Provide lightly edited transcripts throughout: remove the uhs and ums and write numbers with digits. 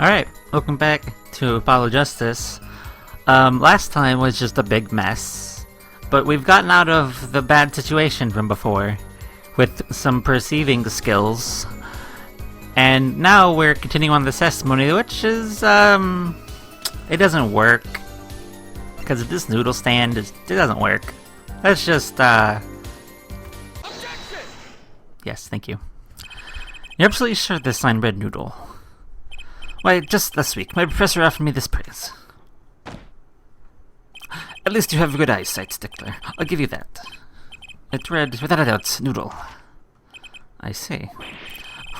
Alright, welcome back to Apollo Justice. Last time was just a big mess, but we've gotten out of the bad situation from before with some perceiving skills, and now we're continuing on this testimony, which is, it doesn't work, because this noodle stand, it doesn't work. Let's just, yes, thank you. You're absolutely sure this sign read noodle? Why, just this week, my professor offered me this praise. At least you have good eyesight, Stickler. I'll give you that. It read, without a doubt, noodle. I see.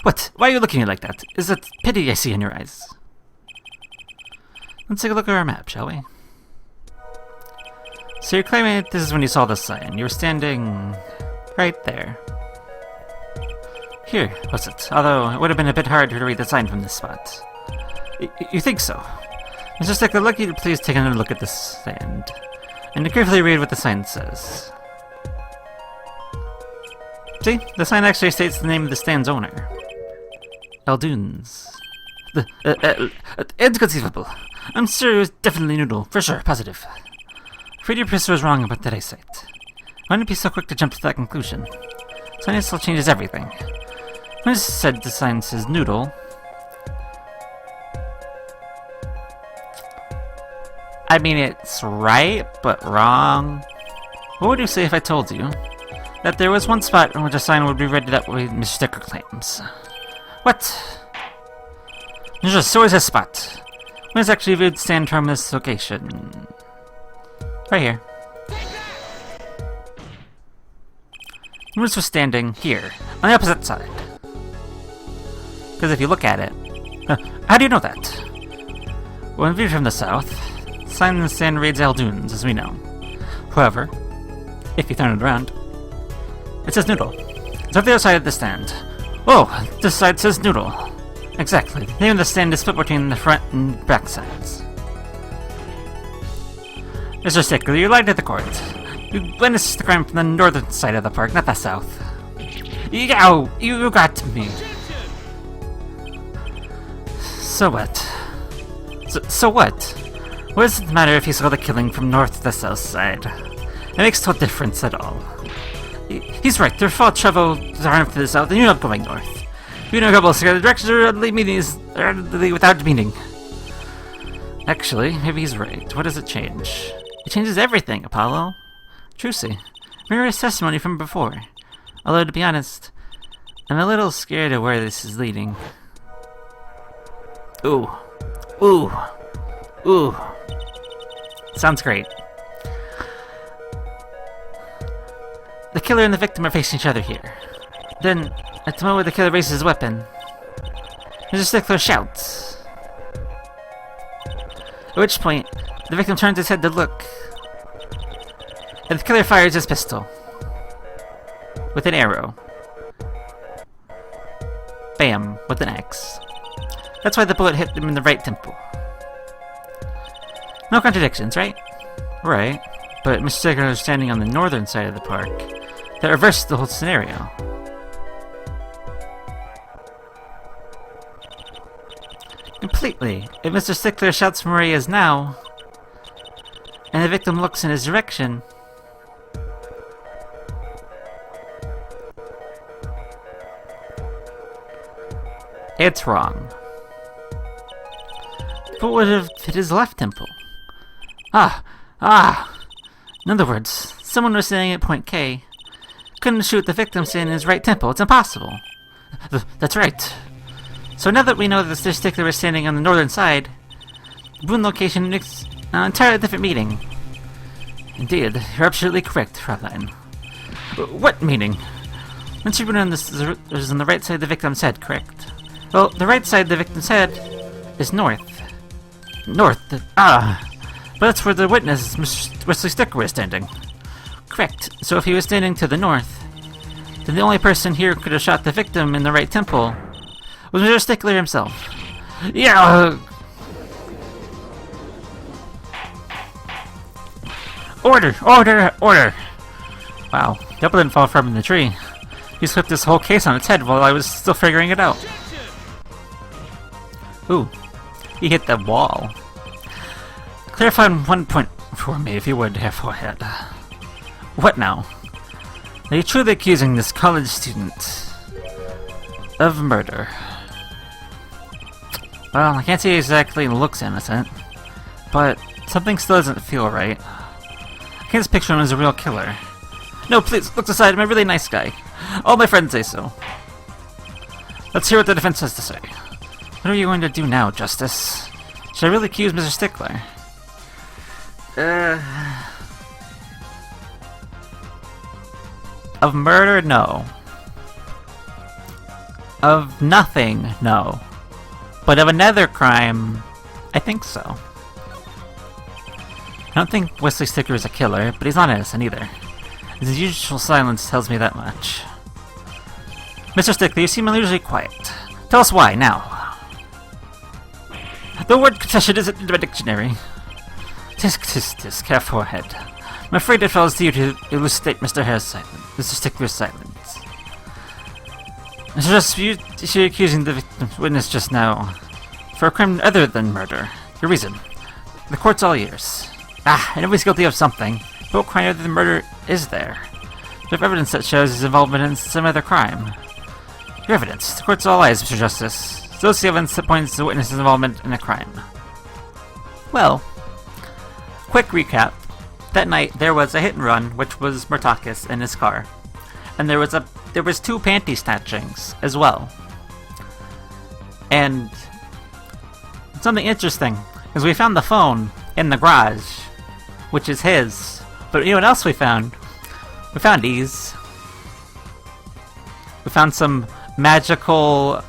What? Why are you looking at me like that? Is it pity I see in your eyes? Let's take a look at our map, shall we? So you're claiming that this is when you saw the sign. You were standing right there. Here, was it? Although, it would have been a bit hard to read the sign from this spot. You think so? Mr. Stickler, I'd like you to please take another look at this stand, and to carefully read what the sign says. See? The sign actually states the name of the stand's owner. Eldunes. Inconceivable. I'm sure it was definitely noodle, for sure, positive. Afraid your professor was wrong about that eyesight. Why didn't be so quick to jump to that conclusion? Sign still changes everything. When it said the sign says noodle, I mean, it's right, but wrong. What would you say if I told you that there was one spot in which a sign would be read that way Mr. Stickler claims? What? There's just always a spot. When it's actually viewed stand from this location. Right here. Notice we're standing here, on the opposite side. Because if you look at it... how do you know that? When viewed from the south, sign in the stand reads Eldunes, as we know. However, if you turn it around, it says noodle. It's on the other side of the stand. Oh, this side says noodle. Exactly. The name of the stand is split between the front and back sides. Mr. Stickler, you lied to the court. You witnessed the crime from the northern side of the park, not the south. Yow! You got me. So what? So what? What does it matter if you saw the killing from north to the south side? It makes no difference at all. He's right, their fault travel arm to the south and you're not going north. You know couple together, directions are without meaning. Actually, maybe he's right. What does it change? It changes everything, Apollo. Trucy. Mirror his testimony from before. Although, to be honest, I'm a little scared of where this is leading. Ooh. Ooh. Ooh. Sounds great. The killer and the victim are facing each other here. Then, at the moment the killer raises his weapon, Mr. Stickler shouts. At which point, the victim turns his head to look, and the killer fires his pistol with an arrow. Bam, with an axe. That's why the bullet hit him in the right temple. No contradictions, right? Right, but Mr. Stickler is standing on the northern side of the park. That reversed the whole scenario. Completely. If Mr. Stickler shouts from where he is now, and the victim looks in his direction, it's wrong. But what would have hit his left temple? In other words, someone was standing at point K couldn't shoot the victim standing in his right temple. It's impossible. That's right. So now that we know that Mr. Stickler is standing on the northern side, the wound location makes an entirely different meaning. Indeed, you're absolutely correct, Fraulein. What meaning? Once you wound on this is on the right side of the victim's head, correct? Well, the right side of the victim's head is north. North? But that's where the witness, Mr. Wesley Stickler, was standing. Correct. So if he was standing to the north, then the only person here who could have shot the victim in the right temple was Mr. Stickler himself. Yeah! Order! Order! Order! Wow, the apple didn't fall from the tree. He flipped this whole case on its head while I was still figuring it out. Ooh, He hit the wall. Clarify one point for me, if you would, Herr Forehead. What now? Are you truly accusing this college student of murder? Well, I can't say he exactly looks innocent, but something still doesn't feel right. I can't just picture him as a real killer. No, please, look aside, I'm a really nice guy. All my friends say so. Let's hear what the defense has to say. What are you going to do now, Justice? Should I really accuse Mr. Stickler? Of murder, no. Of nothing, no. But of another crime, I think so. I don't think Wesley Stickler is a killer, but he's not innocent either. His usual silence tells me that much. Mr. Stickler, you seem unusually quiet. Tell us why, now. The word confession isn't in my dictionary. Tisk, Herr Forehead. I'm afraid it falls to you to elucidate Mr. Stickler's silence. You're accusing the witness just now for a crime other than murder. Your reason. The court's all ears. I know he's guilty of something, but what crime other than murder is there? You have evidence that shows his involvement in some other crime. Your evidence. The court's all eyes, Mr. Justice. Those evidence that points to the witness's involvement in a crime. Well, quick recap. That night there was a hit and run, which was Murtakis in his car, and there was two panty-snatchings as well. And something interesting is we found the phone in the garage, which is his. But you know what else we found? We found these. We found some magical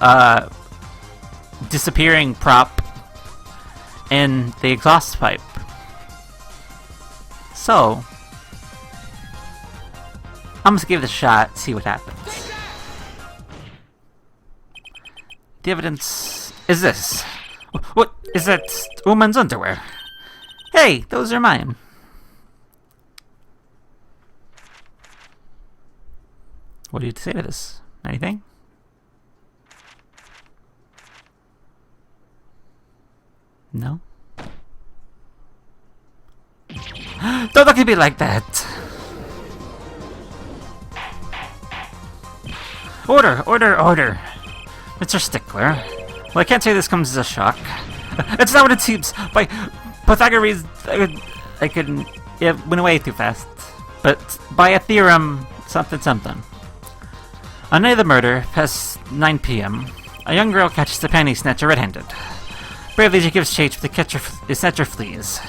disappearing prop in the exhaust pipe. So, I'm just gonna give it a shot, see what happens. The evidence is this. What is that woman's underwear? Hey, those are mine. What do you say to this? Anything? No? Don't look at me like that! Order! Mr. Stickler. Well, I can't say this comes as a shock. It's not what it seems! By Pythagoras, it went away too fast. But by a theorem, something. On the night of the murder, past 9 p.m., a young girl catches the panty-snatcher red-handed. Bravely, she gives chase, but the snatcher flees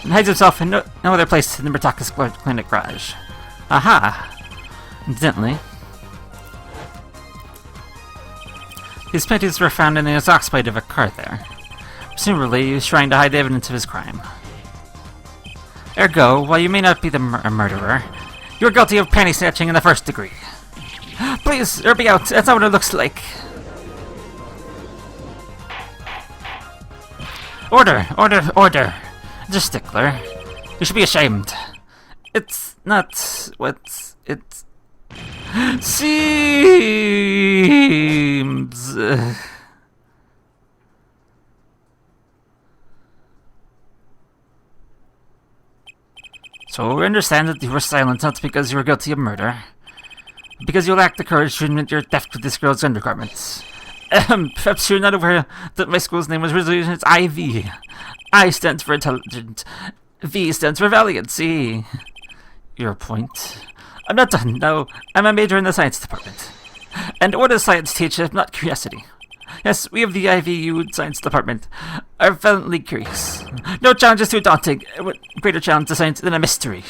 and hides himself in no other place than the Murtakis clinic garage. Aha! Incidentally, his panties were found in the exhaust pipe of a car there. Presumably, he was trying to hide the evidence of his crime. Ergo, while you may not be the murderer, you are guilty of panty-snatching in the first degree. Please, let me out. That's not what it looks like. Order! Mr. Stickler, you should be ashamed. It's not what it seems. So we understand that you were silent not because you were guilty of murder, but because you lacked the courage to admit your theft of this girl's undergarments. Perhaps you're not aware that my school's name was originally IV. I stands for intelligent. V stands for valiancy. Your point. I'm not done. No, I'm a major in the science department. And what does science teach if not curiosity? Yes, we of the IVU science department are violently curious. No challenge is too daunting. What greater challenge to science than a mystery?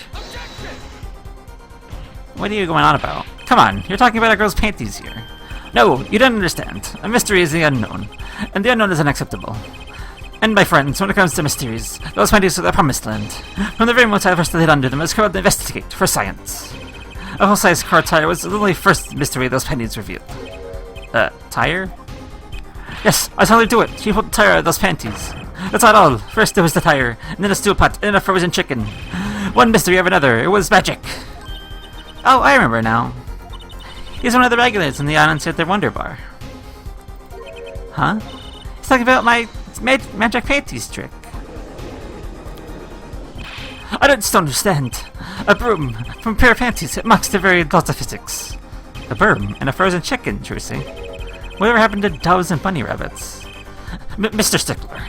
What are you going on about? Come on, you're talking about a girl's panties here. No, you don't understand. A mystery is the unknown, and the unknown is unacceptable. And my friends, when it comes to mysteries, those panties are the promised land. From the very moment I first laid under them, I was called to investigate for science. A full-size car tire was the only first mystery those panties revealed. Tire? Yes, I saw her do it. She pulled the tire out of those panties. That's not all. First there was the tire, and then a stew pot, and then a frozen chicken. One mystery of another. It was magic. Oh, I remember now. He's one of the regulars in the Islands at their Wonder Bar. Huh? He's talking about my magic panties trick. I just don't understand. A broom from a pair of panties. It mocks the very laws of physics. A broom and a frozen chicken, Trucy. Whatever happened to doves and bunny rabbits? Mr. Stickler,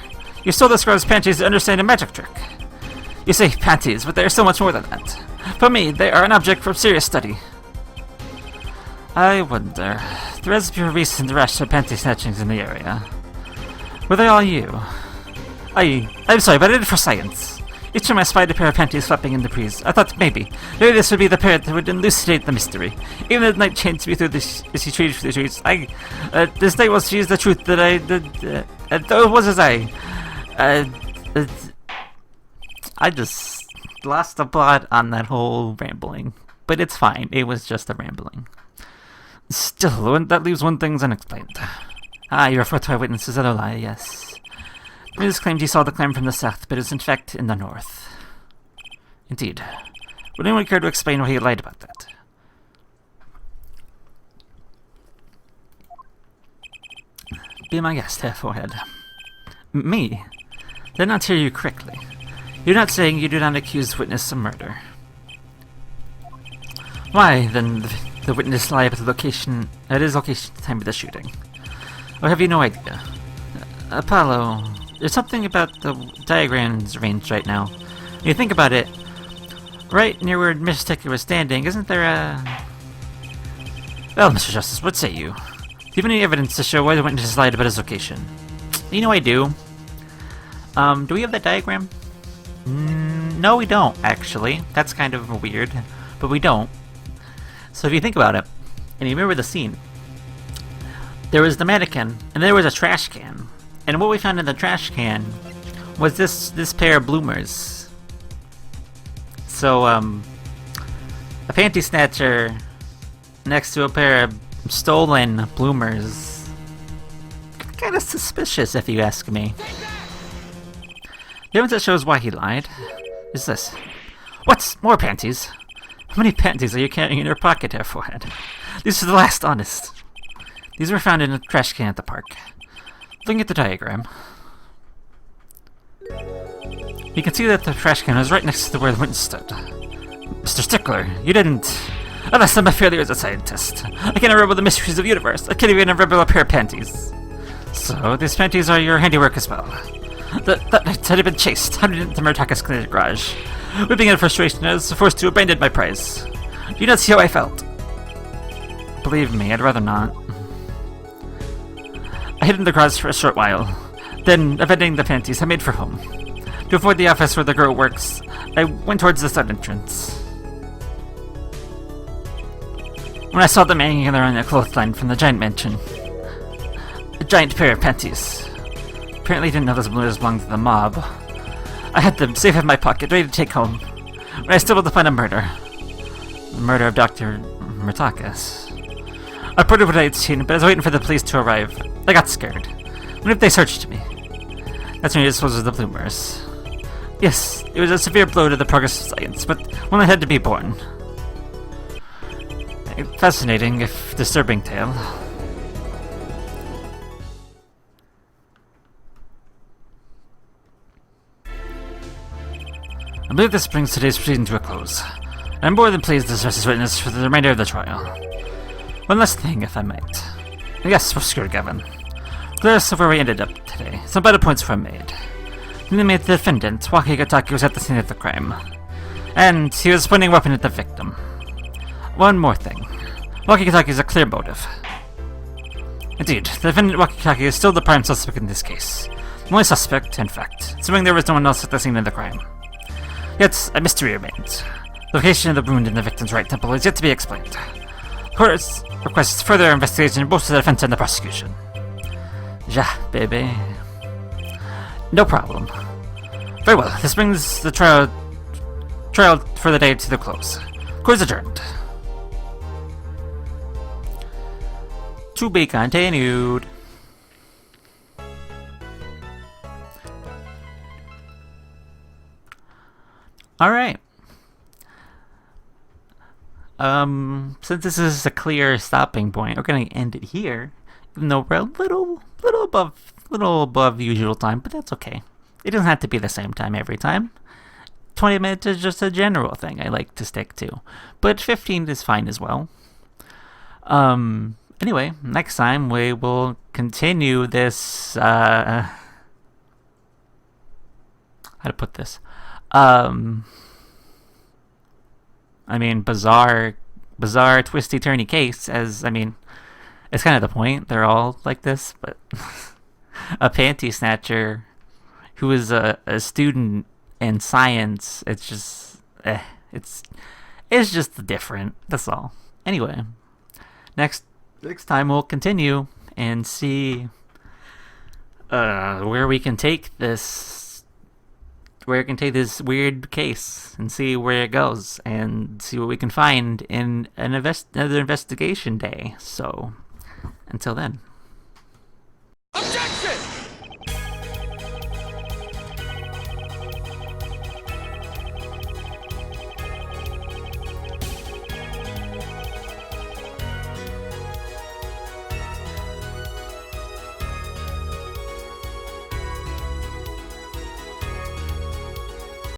you stole this girl's panties to understand a magic trick. You say panties, but they are so much more than that. For me, they are an object for serious study. I wonder. There has been a recent rash of panty-snatchings in the area. Were they all you? I'm sorry, but I did it for science. Each time I spied a pair of panties flapping in the breeze, I thought maybe this would be the pair that would elucidate the mystery. Even as night changed me through as he treated through the streets, this night was the truth that it was as I just lost the plot on that whole rambling. But it's fine, it was just a rambling. Still, that leaves one thing unexplained. You refer to eyewitnesses that are lie, yes. The news claimed he saw the climb from the south, but it was in fact in the north. Indeed. Would anyone care to explain why he lied about that? Be my guest, Hair Forehead. Me? Did I not hear you correctly? You're not saying you do not accuse witness of murder. Why, then, the witness lie about the location, at his location at the time of the shooting? Or have you no idea? Apollo, there's something about the diagrams arranged right now. When you think about it, right near where Mr. Stickler was standing, isn't there a... Well, Mr. Justice, what say you? Do you have any evidence to show why the witness lied about his location? You know I do. Do we have that diagram? No, we don't, actually. That's kind of weird, but we don't. So if you think about it, and you remember the scene, there was the mannequin, and there was a trash can. And what we found in the trash can was this pair of bloomers. So, a panty-snatcher next to a pair of stolen bloomers. Kind of suspicious, if you ask me. The evidence that shows why he lied is this. What's more panties? How many panties are you carrying in your pocket, Hair Forehead? These are the last honest. These were found in a trash can at the park. Looking at the diagram, you can see that the trash can was right next to where the witness stood. Mr. Stickler, you didn't... Unless I'm a failure as a scientist. I can't unravel the mysteries of the universe. I can't even unravel a pair of panties. So, these panties are your handiwork as well. That night I had been chased, hunted into Murtaka's garage. Whipping in frustration, I was forced to abandon my prize. Do you not see how I felt? Believe me, I'd rather not. I hid in the garage for a short while. Then, abandoning the panties, I made for home. To avoid the office where the girl works, I went towards the side entrance. When I saw them hanging there on a clothesline from the giant mansion, a giant pair of panties. Apparently didn't know those bloomers belonged to the mob. I had them safe in my pocket, ready to take home, when I stumbled upon a murder. The murder of Dr. Murtakas. I reported what I had seen, but I was waiting for the police to arrive. I got scared. What if they searched me? That's when I disposed of the bloomers. Yes, it was a severe blow to the progress of science, but one that had to be borne. A fascinating, if disturbing tale. I believe this brings today's proceeding to a close. I'm more than pleased to serve as witness for the remainder of the trial. One last thing, if I might. Yes, we're screwed, Gavin. Regardless of where we ended up today, some better points were made. The defendant, Wakigataki, was at the scene of the crime. And he was pointing a weapon at the victim. One more thing. Wakigataki is a clear motive. Indeed, the defendant Wakigataki is still the prime suspect in this case. The only suspect, in fact, assuming there was no one else at the scene of the crime. Yet, a mystery remains. The location of the wound in the victim's right temple is yet to be explained. Court requests further investigation both to the defense and the prosecution. Ja, baby. No problem. Very well, this brings the trial for the day to the close. Court is adjourned. To be continued. Alright. Since this is a clear stopping point, we're gonna end it here. Even though we're a little little above usual time, but that's okay. It doesn't have to be the same time every time. 20 minutes is just a general thing I like to stick to. But 15 is fine as well. Anyway, next time we will continue this, how to put this? Bizarre, twisty, turny case, it's kind of the point. They're all like this, but a panty-snatcher who is a student in science, it's just different. That's all. Anyway, next time we'll continue and see where we can take this weird case and see where it goes and see what we can find in another investigation day. So until then.